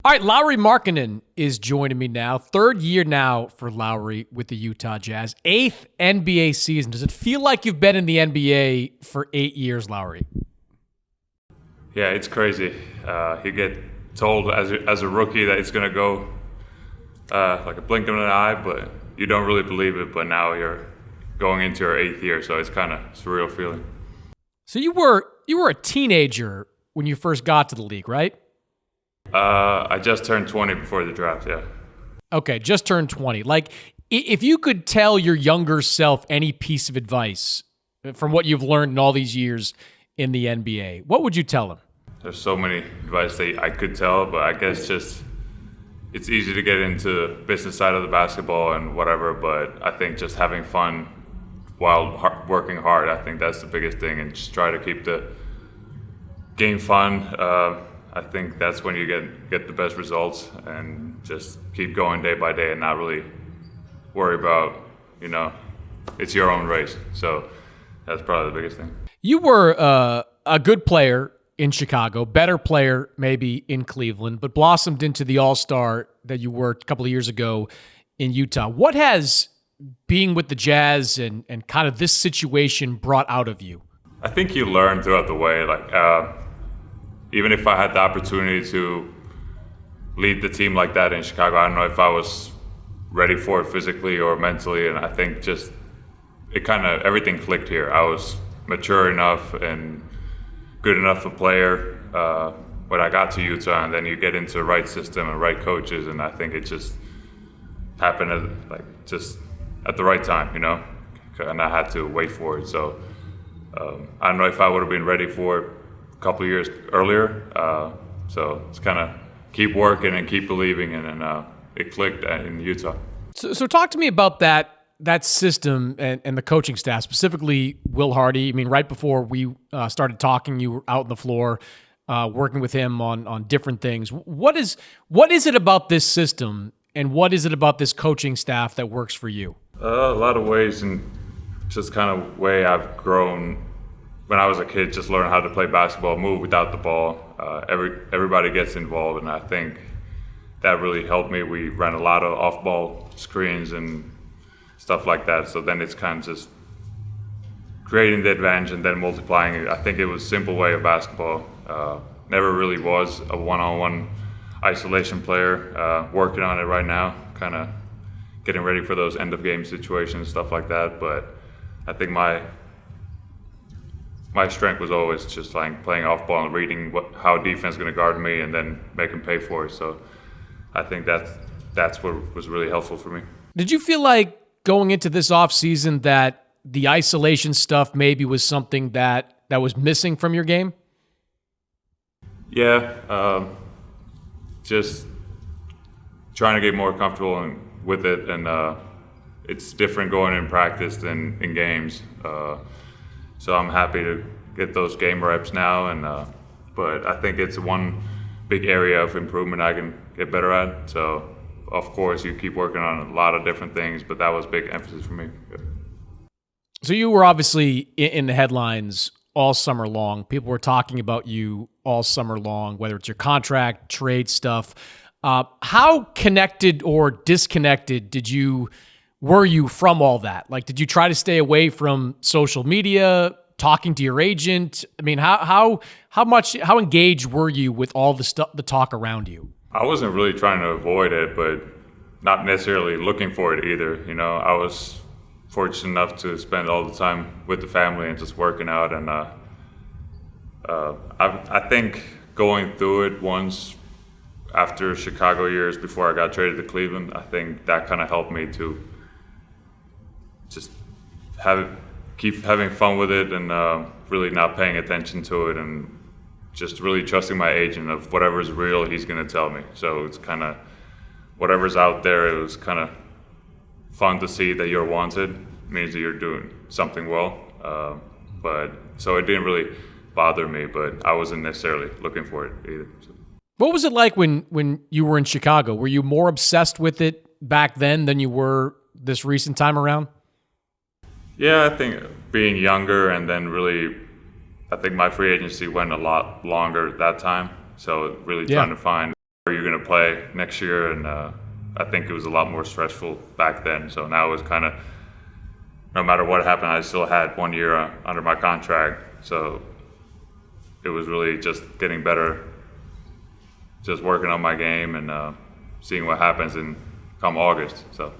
All right, Lauri Markkanen is joining me now. Third year now for Lauri with the Utah Jazz. Eighth NBA season. Does it feel like you've been in the NBA for 8 years, Lauri? Yeah, it's crazy. You get told as a rookie that it's going to go like a blink of an eye, but you don't really believe it. But now you're going into your 8th year, so it's kind of a surreal feeling. So you were a teenager when you first got to the league, right? I just turned 20 before the draft, yeah. Okay, just turned 20. Like, if you could tell your younger self any piece of advice from what you've learned in all these years in the NBA, what would you tell him? There's so many advice that I could tell, but I guess just it's easy to get into the business side of the basketball and whatever, but I think just having fun while working hard, I think that's the biggest thing, and just try to keep the game fun. I think that's when you get the best results, and just keep going day by day and not really worry about, it's your own race. So that's probably the biggest thing. You were a good player in Chicago, better player maybe in Cleveland, but blossomed into the all-star that you were a couple of years ago in Utah. What has being with the Jazz and kind of this situation brought out of you? I think you learn throughout the way. Even if I had the opportunity to lead the team like that in Chicago, I don't know if I was ready for it physically or mentally, and I think just everything clicked here. I was mature enough and good enough a player when I got to Utah, and then you get into the right system and right coaches, and I think it just happened at the right time, and I had to wait for it. So I don't know if I would have been ready for it couple of years earlier, so it's kind of keep working and keep believing, and then it clicked in Utah. So talk to me about that system and the coaching staff, specifically Will Hardy. I mean, right before we started talking, you were out on the floor working with him on different things. What is it about this system, and what is it about this coaching staff that works for you? A lot of ways, and just kind of way I've grown. When I was a kid, just learning how to play basketball, move without the ball. Everybody gets involved, and I think that really helped me. We ran a lot of off-ball screens and stuff like that. So then it's kind of just creating the advantage and then multiplying it. I think it was a simple way of basketball. Never really was a one-on-one isolation player. Working on it right now, kind of getting ready for those end-of-game situations, stuff like that. But I think my strength was always just like playing off ball and reading how defense is going to guard me, and then make them pay for it. So I think that's what was really helpful for me. Did you feel like going into this offseason that the isolation stuff maybe was something that was missing from your game? Yeah, just trying to get more comfortable with it, and it's different going in practice than in games. So I'm happy to get those game reps now, and but I think it's one big area of improvement I can get better at. So of course you keep working on a lot of different things, but that was big emphasis for me. Yeah. So you were obviously in the headlines all summer long. People were talking about you all summer long, whether it's your contract, trade stuff. How connected or disconnected were you from all that? Like, did you try to stay away from social media, talking to your agent? I mean, how engaged were you with all the talk around you? I wasn't really trying to avoid it, but not necessarily looking for it either. I was fortunate enough to spend all the time with the family and just working out. And I think going through it once after Chicago years before I got traded to Cleveland, I think that kind of helped me to just keep having fun with it, and really not paying attention to it, and just really trusting my agent of whatever's real, he's going to tell me. So it's kind of whatever's out there. It was kind of fun to see that you're wanted. It means that you're doing something well. But so it didn't really bother me, but I wasn't necessarily looking for it either. So. What was it like when you were in Chicago? Were you more obsessed with it back then than you were this recent time around? Yeah, I think being younger, and then really, I think my free agency went a lot longer that time. So really trying to find are you going to play next year? And I think it was a lot more stressful back then. So now it's kind of, no matter what happened, I still had 1 year under my contract. So it was really just getting better, just working on my game and seeing what happens in come August. So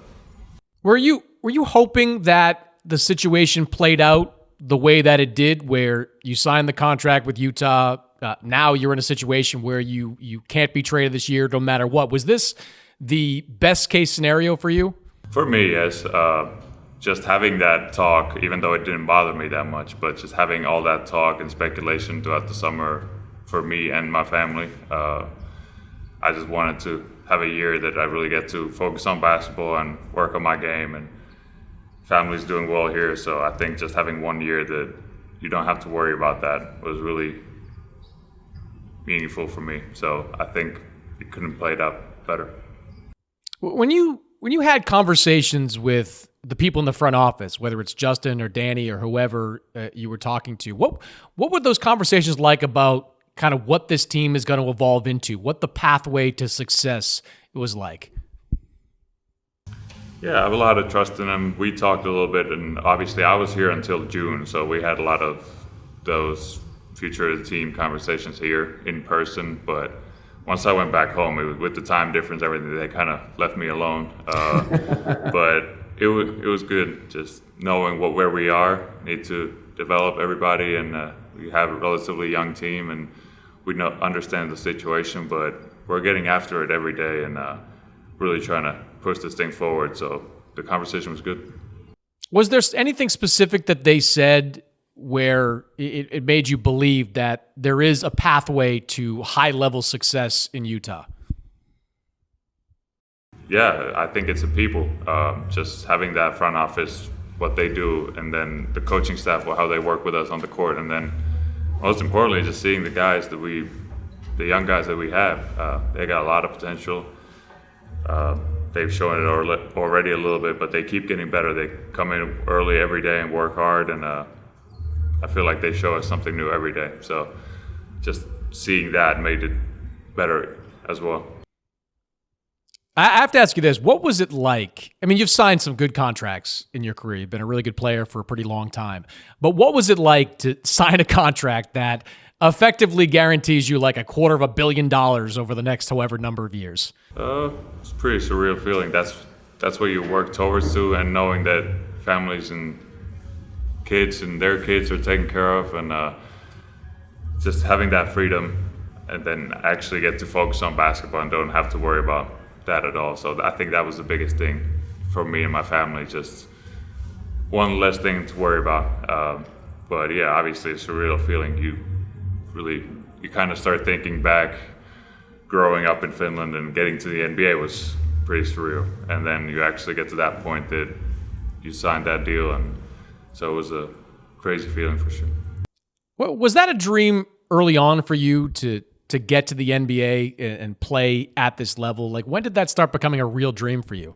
were you hoping that the situation played out the way that it did, where you signed the contract with Utah? Now you're in a situation where you can't be traded this year no matter what. Was this the best case scenario for you? For me, yes. Just having that talk, even though it didn't bother me that much, but just having all that talk and speculation throughout the summer for me and my family, I just wanted to have a year that I really get to focus on basketball and work on my game, and family's doing well here. So I think just having 1 year that you don't have to worry about that was really meaningful for me. So I think it couldn't play it out better. When you had conversations with the people in the front office, whether it's Justin or Danny or whoever you were talking to, what were those conversations like about kind of what this team is going to evolve into, what the pathway to success was like? Yeah, I have a lot of trust in them. We talked a little bit, and obviously I was here until June, so we had a lot of those future of the team conversations here in person. But once I went back home, it was, with the time difference, everything, they kind of left me alone. But it was good just knowing where we are, need to develop everybody, and we have a relatively young team, and we understand the situation, but we're getting after it every day and really trying to push this thing forward. So the conversation was good. Was there anything specific that they said where it made you believe that there is a pathway to high-level success in Utah? Yeah, I think it's the people. Just having that front office, what they do, and then the coaching staff, how they work with us on the court, and then most importantly, just seeing the guys the young guys that we have. They got a lot of potential. They've shown it already a little bit, but they keep getting better. They come in early every day and work hard, and I feel like they show us something new every day. So just seeing that made it better as well. I have to ask you this. What was it like? I mean, you've signed some good contracts in your career. You've been a really good player for a pretty long time. But what was it like to sign a contract that effectively guarantees you like $250 million over the next however number of years? It's a pretty surreal feeling. That's what you work towards to, and knowing that families and kids and their kids are taken care of, and just having that freedom, and then actually get to focus on basketball and don't have to worry about that at all. So I think that was the biggest thing for me and my family, just one less thing to worry about. But yeah, obviously it's a surreal feeling. You kind of start thinking back, growing up in Finland and getting to the NBA was pretty surreal. And then you actually get to that point that you signed that deal, and so it was a crazy feeling for sure. Well, was that a dream early on for you to get to the NBA and play at this level? Like, when did that start becoming a real dream for you?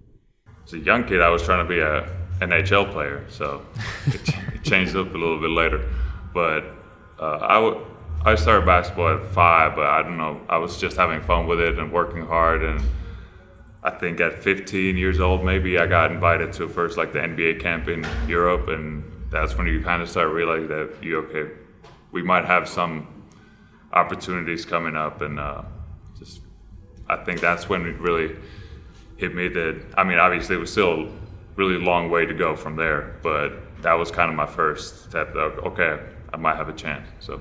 As a young kid, I was trying to be a NHL player, so it changed up a little bit later. But I started basketball at 5, but I don't know, I was just having fun with it and working hard. And I think at 15 years old, maybe I got invited to first the NBA camp in Europe, and that's when you kind of start realizing that we might have some opportunities coming up, and I think that's when it really hit me that, I mean, obviously it was still a really long way to go from there, but that was kind of my first step. Okay, I might have a chance. So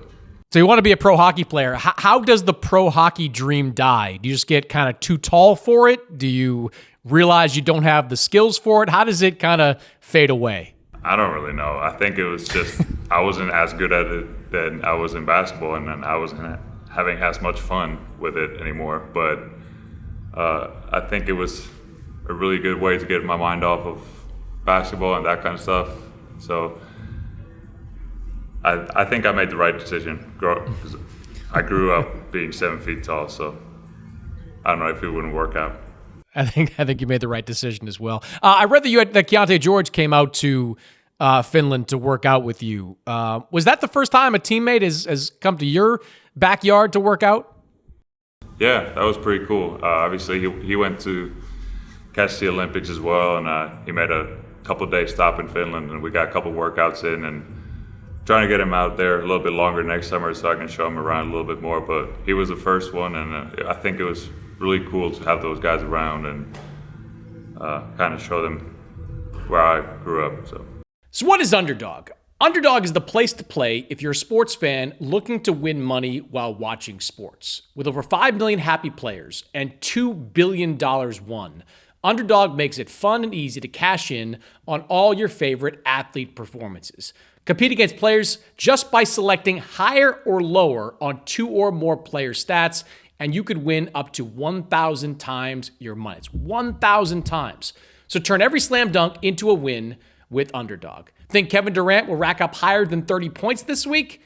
you want to be a pro hockey player. How does the pro hockey dream die? Do you just get kind of too tall for it? Do you realize you don't have the skills for it? How does it kind of fade away? I don't really know. I think it was just I wasn't as good at it than I was in basketball, and then I wasn't having as much fun with it anymore. But I think it was a really good way to get my mind off of basketball and that kind of stuff. So I think I made the right decision. I grew up being 7 feet tall, so I don't know if it wouldn't work out. I think you made the right decision as well. I read that Keontae George came out to Finland to work out with you. Was that the first time a teammate has come to your backyard to work out? Yeah, that was pretty cool. Obviously, he went to catch the Olympics as well, and he made a couple day stop in Finland, and we got a couple workouts in, and trying to get him out there a little bit longer next summer so I can show him around a little bit more. But he was the first one, and I think it was really cool to have those guys around and kind of show them where I grew up. So what is Underdog? Underdog is the place to play if you're a sports fan looking to win money while watching sports. With over 5 million happy players and $2 billion won, Underdog makes it fun and easy to cash in on all your favorite athlete performances. Compete against players just by selecting higher or lower on 2 or more player stats, and you could win up to 1,000 times your money. It's 1,000 times. So turn every slam dunk into a win with Underdog. Think Kevin Durant will rack up higher than 30 points this week?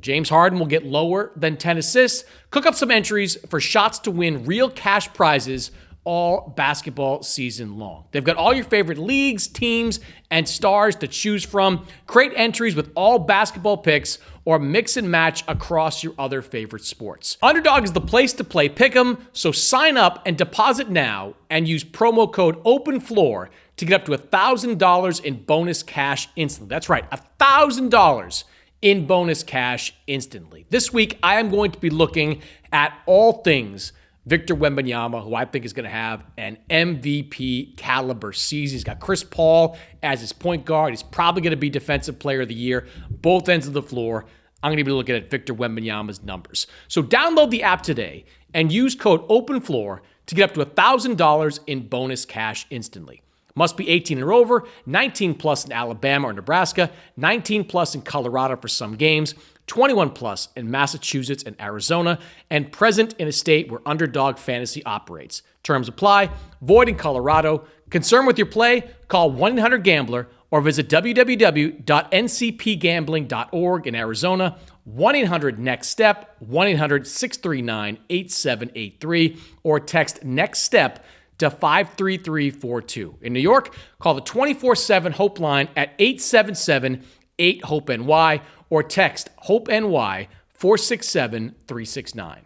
James Harden will get lower than 10 assists? Cook up some entries for shots to win real cash prizes all basketball season long. They've got all your favorite leagues, teams, and stars to choose from. Create entries with all basketball picks or mix and match across your other favorite sports. Underdog is the place to play Pick'em, so sign up and deposit now and use promo code OPENFLOOR to get up to $1,000 in bonus cash instantly. That's right, $1,000 in bonus cash instantly. This week, I am going to be looking at all things Victor Wembanyama, who I think is going to have an MVP caliber season. He's got Chris Paul as his point guard. He's probably going to be Defensive Player of the Year, both ends of the floor. I'm going to be looking at Victor Wembanyama's numbers. So download the app today and use code OPENFLOOR to get up to $1,000 in bonus cash instantly. Must be 18 or over, 19 plus in Alabama or Nebraska, 19 plus in Colorado for some games, 21 plus in Massachusetts and Arizona, and present in a state where Underdog Fantasy operates. Terms apply. Void in Colorado. Concerned with your play? Call 1-800-GAMBLER or visit www.ncpgambling.org in Arizona, 1-800-NEXT-STEP, 1-800-639-8783, or text NEXT STEP to 53342. In New York, call the 24/7 Hope line at 877-8-HOPE-NY or text HOPE-NY 467-369.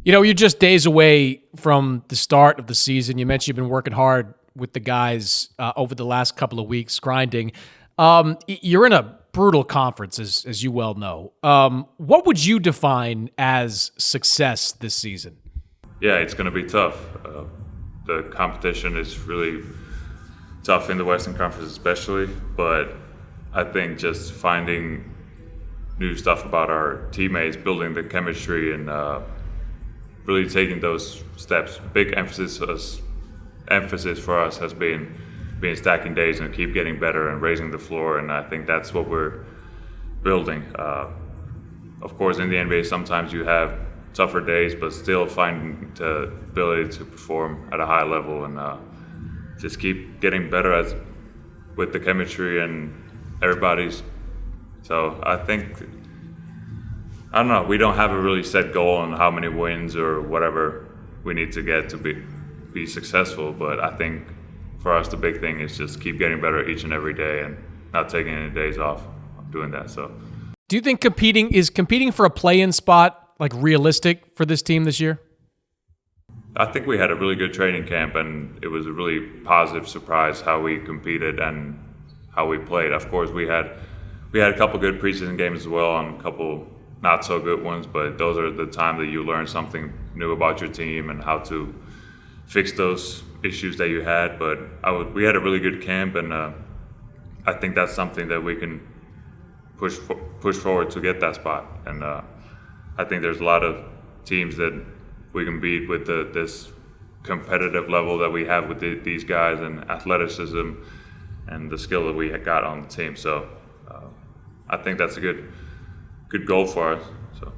You know, you're just days away from the start of the season. You mentioned you've been working hard with the guys over the last couple of weeks, grinding. You're in a brutal conference, as you well know. What would you define as success this season? Yeah, it's going to be tough. The competition is really tough in the Western Conference especially, but I think just finding new stuff about our teammates, building the chemistry, and really taking those steps. Big emphasis for us has been stacking days and keep getting better and raising the floor, and I think that's what we're building. Of course, in the NBA, sometimes you have tougher days, but still finding the ability to perform at a high level and just keep getting better with the chemistry and everybody's. So I think, I don't know, we don't have a really set goal on how many wins or whatever we need to get to be successful, but I think for us the big thing is just keep getting better each and every day and not taking any days off doing that. So, do you think competing for a play-in spot like realistic for this team this year? I think we had a really good training camp, and it was a really positive surprise how we competed and how we played. Of course, we had a couple good preseason games as well, and a couple not so good ones, but those are the time that you learn something new about your team and how to fix those issues that you had. But we had a really good camp, and I think that's something that we can push forward to get that spot. And I think there's a lot of teams that we can beat with this competitive level that we have with these guys and athleticism and the skill that we got on the team. So I think that's a good goal for us. So,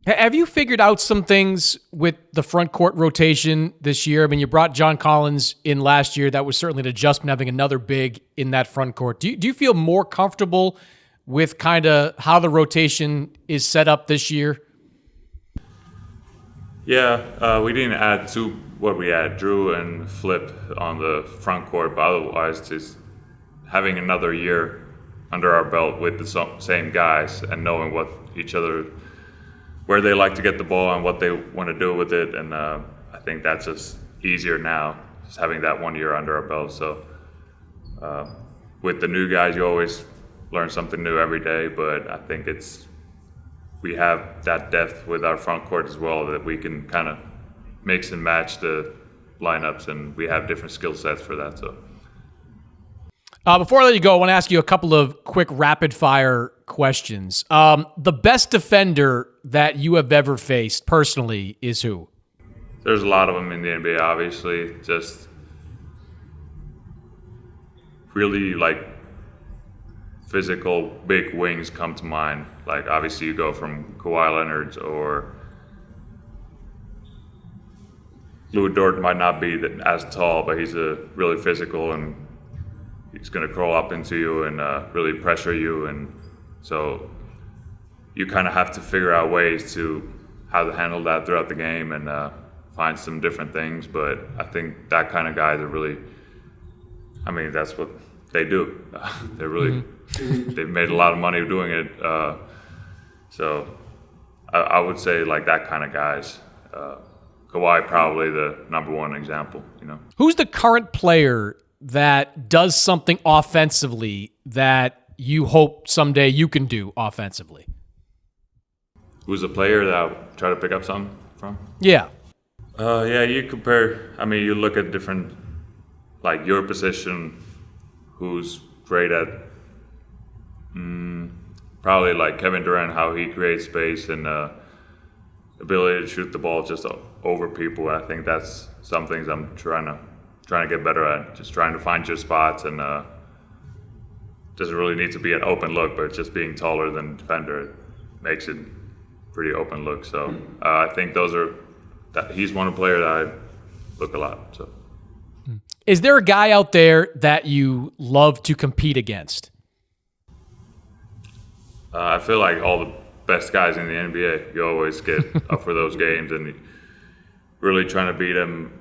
have you figured out some things with the front court rotation this year? I mean, you brought John Collins in last year. That was certainly an adjustment, having another big in that front court. Do you feel more comfortable with kind of how the rotation is set up this year? Yeah, we didn't add to what we had, Drew and Flip on the front court, but otherwise just having another year under our belt with the same guys and knowing what each other where they like to get the ball and what they want to do with it. And I think that's just easier now, just having that 1 year under our belt. So with the new guys, you always learn something new every day, but I think we have that depth with our front court as well that we can kind of mix and match the lineups, and we have different skill sets for that. So before I let you go, I want to ask you a couple of quick rapid fire questions. The best defender that you have ever faced personally is who? There's a lot of them in the NBA, obviously. Just really like physical big wings come to mind. Like obviously you go from Kawhi Leonard, or Lou Dort might not be as tall, but he's a really physical, and he's going to crawl up into you and really pressure you. And so you kind of have to figure out ways to how to handle that throughout the game and find some different things. But I think that kind of guys are really, I mean, that's what they do. They're really, they've made a lot of money doing it. So I would say like that kind of guys. Kawhi probably the number one example, you know. Who's the current player that does something offensively that you hope someday you can do offensively? Who's a player that I'll try to pick up something from? Yeah. Yeah, you compare, I mean, you look at different, like your position, who's great at, probably like Kevin Durant, how he creates space and ability to shoot the ball just over people. I think that's some things I'm trying to get better at. Just trying to find your spots, and doesn't really need to be an open look, but just being taller than the defender makes it pretty open look. So I think he's one player that I look a lot. So, is there a guy out there that you love to compete against? I feel like all the best guys in the NBA, you always get up for those games and really trying to beat them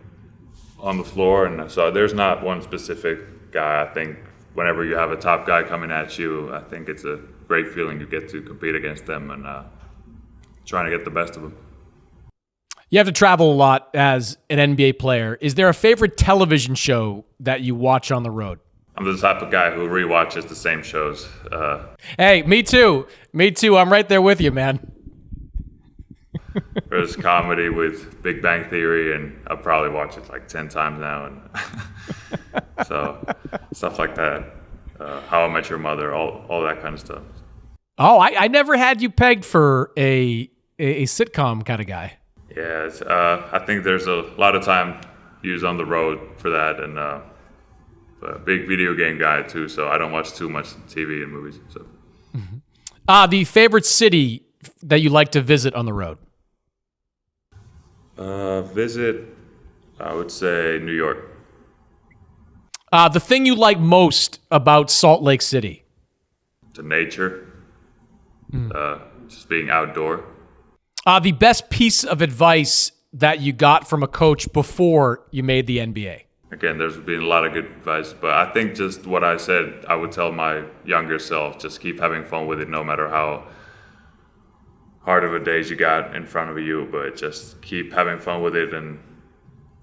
on the floor. And so there's not one specific guy. I think whenever you have a top guy coming at you, I think it's a great feeling you get to compete against them and trying to get the best of them. You have to travel a lot as an NBA player. Is there a favorite television show that you watch on the road? I'm the type of guy who rewatches the same shows. Hey, me too. Me too. I'm right there with you, man. There's comedy with Big Bang Theory, and I'll probably watch it like 10 times now. And so stuff like that. How I Met Your Mother, all that kind of stuff. Oh, I never had you pegged for a sitcom kind of guy. Yeah, I think there's a lot of time used on the road for that, and a big video game guy too, so I don't watch too much TV and movies. So, the favorite city that you like to visit on the road? I would say New York. The thing you like most about Salt Lake City? The nature, just being outdoor. The best piece of advice that you got from a coach before you made the NBA? Again, there's been a lot of good advice, but I think just what I said, I would tell my younger self, just keep having fun with it no matter how hard of a days you got in front of you, but just keep having fun with it and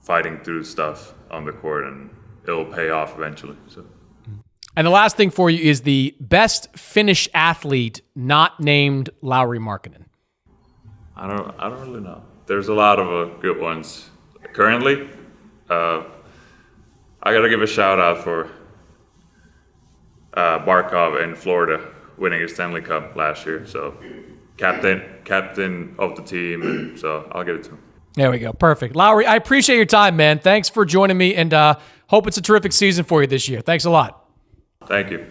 fighting through stuff on the court, and it'll pay off eventually. So. And the last thing for you is the best Finnish athlete not named Lauri Markkanen. I don't really know. There's a lot of good ones currently. I got to give a shout out for Barkov in Florida winning a Stanley Cup last year. So captain of the team, and so I'll give it to him. There we go. Perfect. Lauri, I appreciate your time, man. Thanks for joining me, and hope it's a terrific season for you this year. Thanks a lot. Thank you.